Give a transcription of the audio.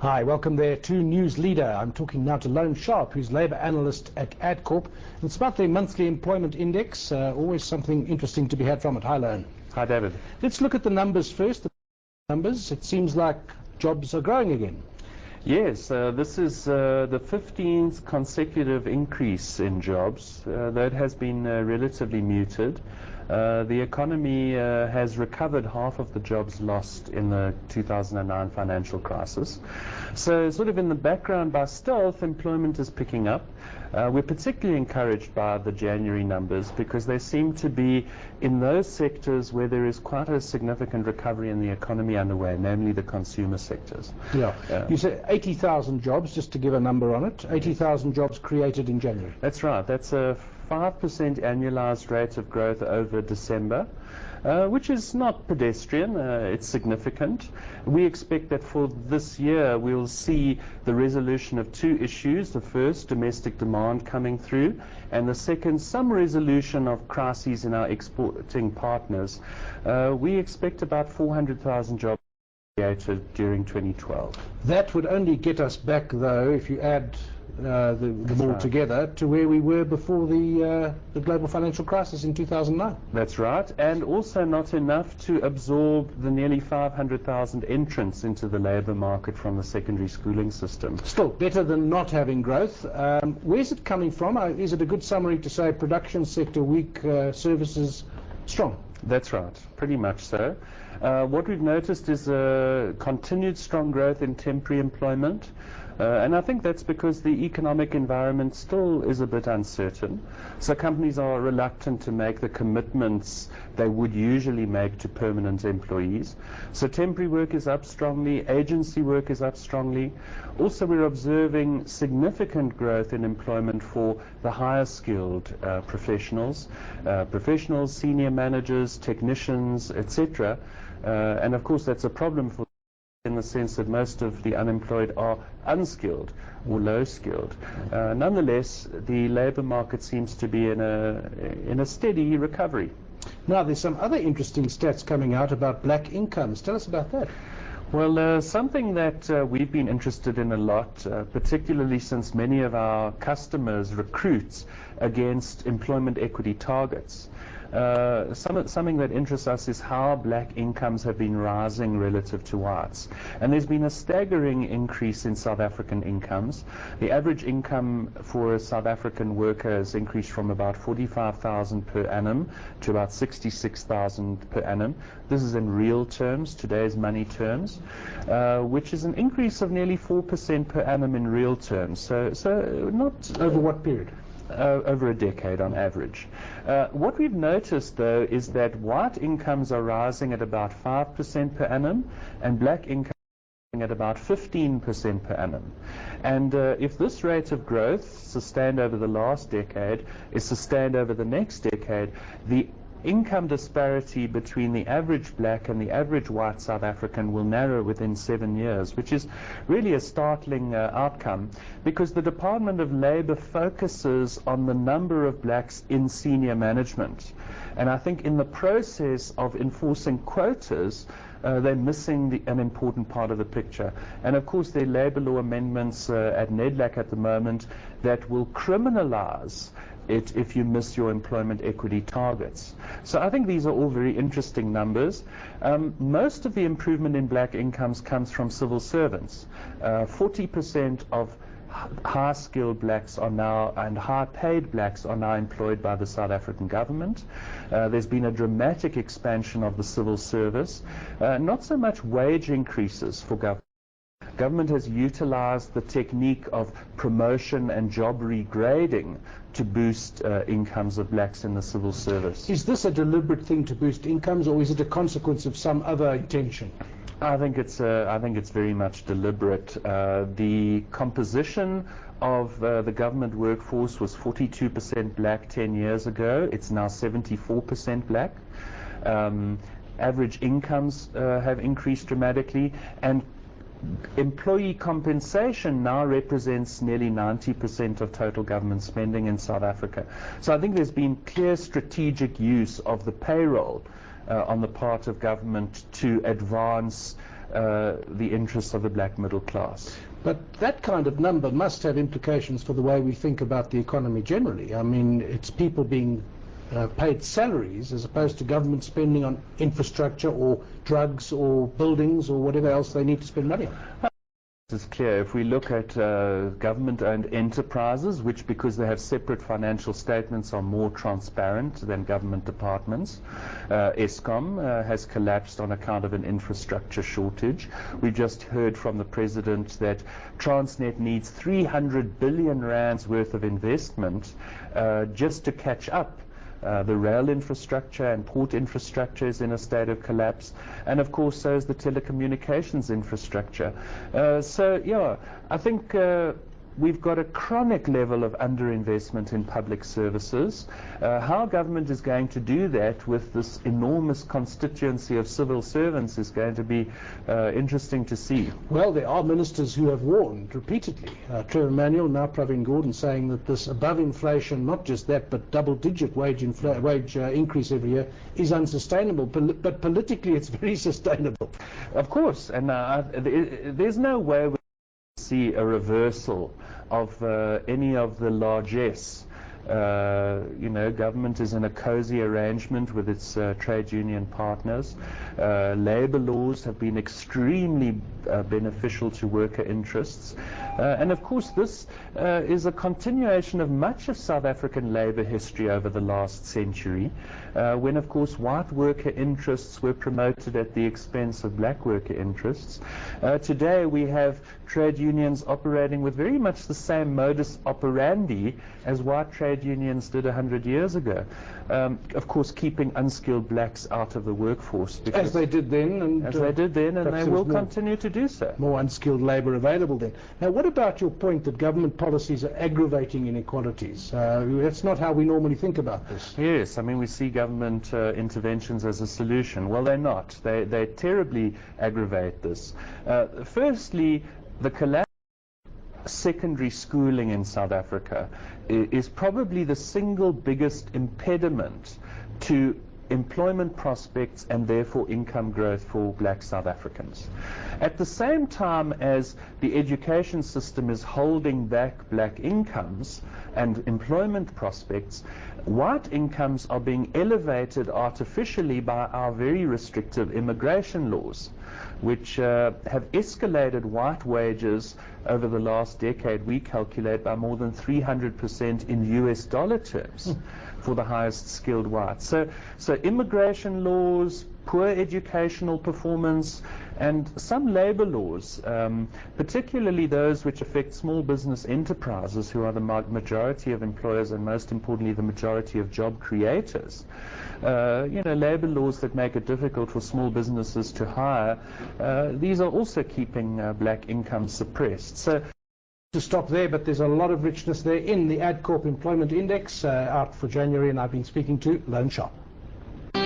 Hi, welcome there to News Leader. I'm talking now to Loane Sharp, who's Labour Analyst at Adcorp. It's about the monthly employment index, always something interesting to be had from it. Hi, Loane. Hi, David. Let's look at the numbers first. The numbers, it seems like jobs are growing again. Yes, this is the 15th consecutive increase in jobs. That has been relatively muted. The economy has recovered half of the jobs lost in the 2009 financial crisis. So sort of in the background by stealth, employment is picking up. We're particularly encouraged by the January numbers because they seem to be in those sectors where there is quite a significant recovery in the economy underway, namely the consumer sectors. Yeah. You said 80,000 jobs, just to give a number on it, 80,000 jobs created in January. That's right. That's a 5% annualized rate of growth over December, which is not pedestrian, it's significant. We expect that for this year we'll see the resolution of two issues. The first, domestic demand coming through, and the second, some resolution of crises in our exporting partners. We expect about 400,000 jobs created during 2012. That would only get us back, though, if you add them all together, to where we were before the global financial crisis in 2009. That's right, and also not enough to absorb the nearly 500,000 entrants into the labour market from the secondary schooling system. Still, better than not having growth. Where's it coming from? Is it a good summary to say production sector weak, services strong? That's right, pretty much so. What we've noticed is a continued strong growth in temporary employment. And I think that's because the economic environment still is a bit uncertain. So companies are reluctant to make the commitments they would usually make to permanent employees. So temporary work is up strongly, agency work is up strongly. Also, we're observing significant growth in employment for the higher skilled professionals, senior managers, technicians, etc. And of course, that's a problem for in the sense that most of the unemployed are unskilled or low skilled. Nonetheless, the labour market seems to be in a steady recovery. Now, there's some other interesting stats coming out about black incomes. Tell us about that. Well, something that we've been interested in a lot, particularly since many of our customers recruit against employment equity targets. Something that interests us is how black incomes have been rising relative to whites. And there's been a staggering increase in South African incomes. The average income for a South African worker has increased from about 45,000 per annum to about 66,000 per annum. This is in real terms, today's money terms, which is an increase of nearly 4% per annum in real terms. So not over what period? Over a decade on average. What we've noticed, though, is that white incomes are rising at about 5% per annum and black incomes are at about 15% per annum. And if this rate of growth, sustained over the last decade, is sustained over the next decade, the income disparity between the average black and the average white South African will narrow within 7 years, which is really a startling outcome because the Department of Labour focuses on the number of blacks in senior management. And I think in the process of enforcing quotas, they're missing an important part of the picture. And of course, there are labour law amendments at NEDLAC at the moment that will criminalise it if you miss your employment equity targets. So I think these are all very interesting numbers. Most of the improvement in black incomes comes from civil servants. 40% of high-skilled blacks are now, and high-paid blacks are now employed by the South African government. There's been a dramatic expansion of the civil service, not so much wage increases for government. Government has utilized the technique of promotion and job regrading to boost incomes of blacks in the civil service. Is this a deliberate thing to boost incomes, or is it a consequence of some other intention? I think it's very much deliberate. The composition of the government workforce was 42% black 10 years ago. It's now 74% black. Average incomes have increased dramatically, and employee compensation now represents nearly 90% of total government spending in South Africa. So I think there's been clear strategic use of the payroll on the part of government to advance the interests of the black middle class. But that kind of number must have implications for the way we think about the economy generally. I mean, it's people being paid salaries as opposed to government spending on infrastructure or drugs or buildings or whatever else they need to spend money on. It's clear. If we look at government-owned enterprises, which because they have separate financial statements are more transparent than government departments, Eskom has collapsed on account of an infrastructure shortage. We just heard from the President that Transnet needs 300 billion rands worth of investment just to catch up. The rail infrastructure and port infrastructure is in a state of collapse, and of course so is the telecommunications infrastructure. So yeah, I think we've got a chronic level of underinvestment in public services. How government is going to do that with this enormous constituency of civil servants is going to be interesting to see. Well, there are ministers who have warned repeatedly. Trevor Manuel, now Pravin Gordhan, saying that this above inflation, not just that, but double-digit wage increase every year is unsustainable. But politically, it's very sustainable. Of course, and there's no way we see a reversal of any of the largesse. Government is in a cozy arrangement with its trade union partners. Labor laws have been extremely beneficial to worker interests. And of course this is a continuation of much of South African labor history over the last century, when of course white worker interests were promoted at the expense of black worker interests. Today we have trade unions operating with very much the same modus operandi as white trade unions did 100 years ago. Of course keeping unskilled blacks out of the workforce. As they did then. And they will continue to do so. More unskilled labour available then. Now what about your point that government policies are aggravating inequalities? That's not how we normally think about this. Yes, I mean we see government interventions as a solution. Well, they're not. They terribly aggravate this. Firstly, the collapse of secondary schooling in South Africa is probably the single biggest impediment to employment prospects and therefore income growth for black South Africans. At the same time as the education system is holding back black incomes and employment prospects, white incomes are being elevated artificially by our very restrictive immigration laws, which have escalated white wages over the last decade, we calculate, by more than 300% in US dollar terms for the highest skilled whites. So immigration laws, poor educational performance, and some labor laws, particularly those which affect small business enterprises, who are the majority of employers and most importantly the majority of job creators. Labor laws that make it difficult for small businesses to hire, these are also keeping black income suppressed. So to stop there, but there's a lot of richness there in the Adcorp Employment Index out for January, and I've been speaking to Loane Sharp.